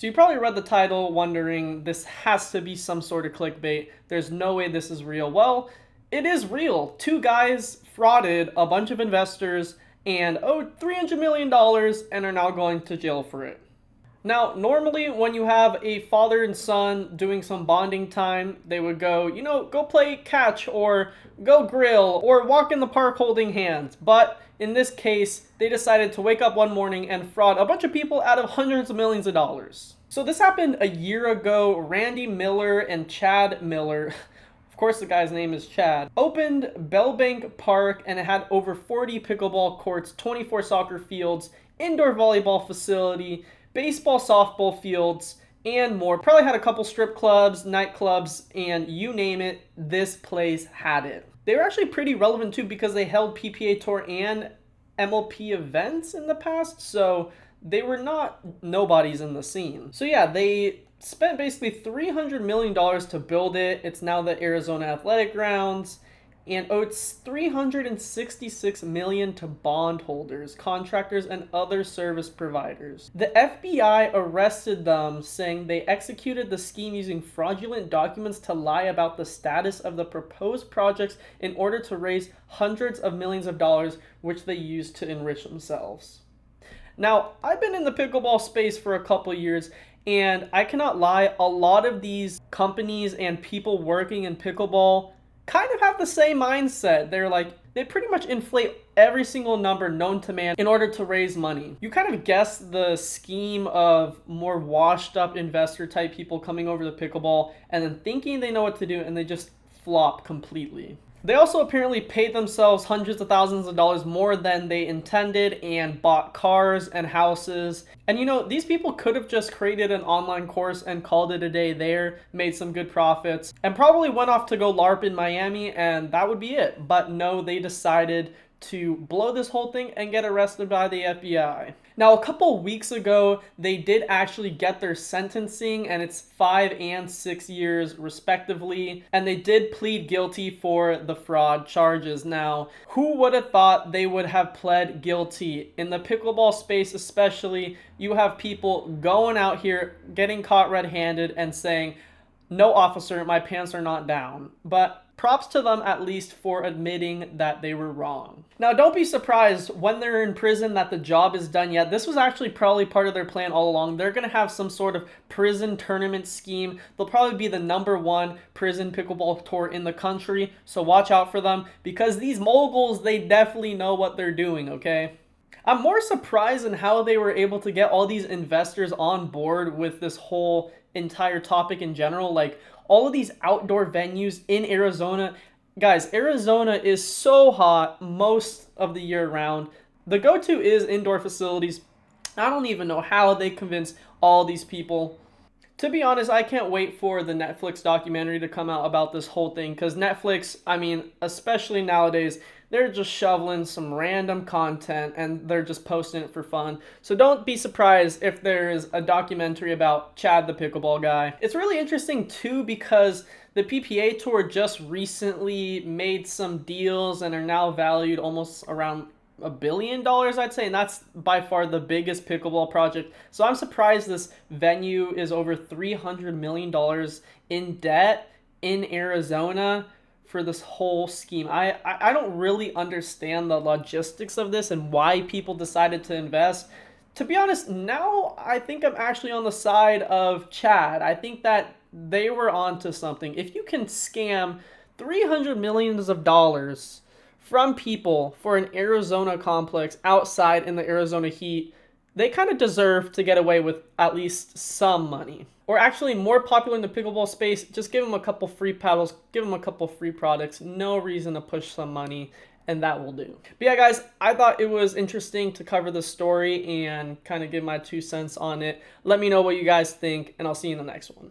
So you probably read the title wondering this has to be some sort of clickbait. There's no way this is real. Well, it is real. Two guys frauded a bunch of investors and owed $300 million dollars and are now going to jail for it. Now, normally when you have a father and son doing some bonding time, they would go, go play catch or go grill or walk in the park holding hands. But in this case, they decided to wake up one morning and fraud a bunch of people out of hundreds of millions of dollars. So this happened a year ago. Randy Miller and Chad Miller, of course the guy's name is Chad, opened Bellbank Park, and it had over 40 pickleball courts, 24 soccer fields, indoor volleyball facility, baseball, softball fields, and more. Probably had a couple strip clubs, nightclubs, and you name it, this place had it. They were actually pretty relevant too because they held PPA Tour and MLP events in the past, so they were not nobodies in the scene. So yeah, they spent basically $300 million to build it. It's now the Arizona Athletic Grounds, and owed $366 million to bondholders, contractors, and other service providers. The FBI arrested them, saying they executed the scheme using fraudulent documents to lie about the status of the proposed projects in order to raise hundreds of millions of dollars, which they used to enrich themselves. Now, I've been in the pickleball space for a couple years, and I cannot lie, a lot of these companies and people working in pickleball kind of have the same mindset. They pretty much inflate every single number known to man in order to raise money. You kind of guess the scheme of more washed up investor type people coming over to pickleball and then thinking they know what to do, and they just flop completely. They also apparently paid themselves hundreds of thousands of dollars more than they intended and bought cars and houses. And these people could have just created an online course and called it a day there, made some good profits, and probably went off to go LARP in Miami, and that would be it. But no, they decided to blow this whole thing and get arrested by the FBI. Now, a couple weeks ago, they did actually get their sentencing, and it's 5 and 6 years respectively, and they did plead guilty for the fraud charges. Now, who would have thought they would have pled guilty? In the pickleball space especially, you have people going out here, getting caught red-handed and saying, "No, officer, my pants are not down." But props to them at least for admitting that they were wrong. Now, don't be surprised when they're in prison that the job is done yet. This was actually probably part of their plan all along. They're going to have some sort of prison tournament scheme. They'll probably be the #1 prison pickleball tour in the country, so watch out for them because these moguls, they definitely know what they're doing, okay? I'm more surprised in how they were able to get all these investors on board with this whole entire topic in general. Like, all of these outdoor venues in Arizona. Guys, Arizona is so hot most of the year round. The go-to is indoor facilities. I don't even know how they convince all these people. To be honest, I can't wait for the Netflix documentary to come out about this whole thing, because Netflix, especially nowadays, they're just shoveling some random content and they're just posting it for fun. So don't be surprised if there's a documentary about Chad the pickleball guy. It's really interesting too because the PPA Tour just recently made some deals and are now valued almost around $1 billion, I'd say, and that's by far the biggest pickleball project. So I'm surprised this venue is over $300 million in debt in Arizona for this whole scheme. I don't really understand the logistics of this and why people decided to invest. To be honest, now I think I'm actually on the side of Chad. I think that they were onto something. If you can scam $300 million from people for an Arizona complex outside in the Arizona heat, they kind of deserve to get away with at least some money. Or actually, more popular in the pickleball space, just give them a couple free paddles, give them a couple free products, no reason to push some money, and that will do. But yeah, guys, I thought it was interesting to cover the story and kind of give my 2 cents on it. Let me know what you guys think, and I'll see you in the next one.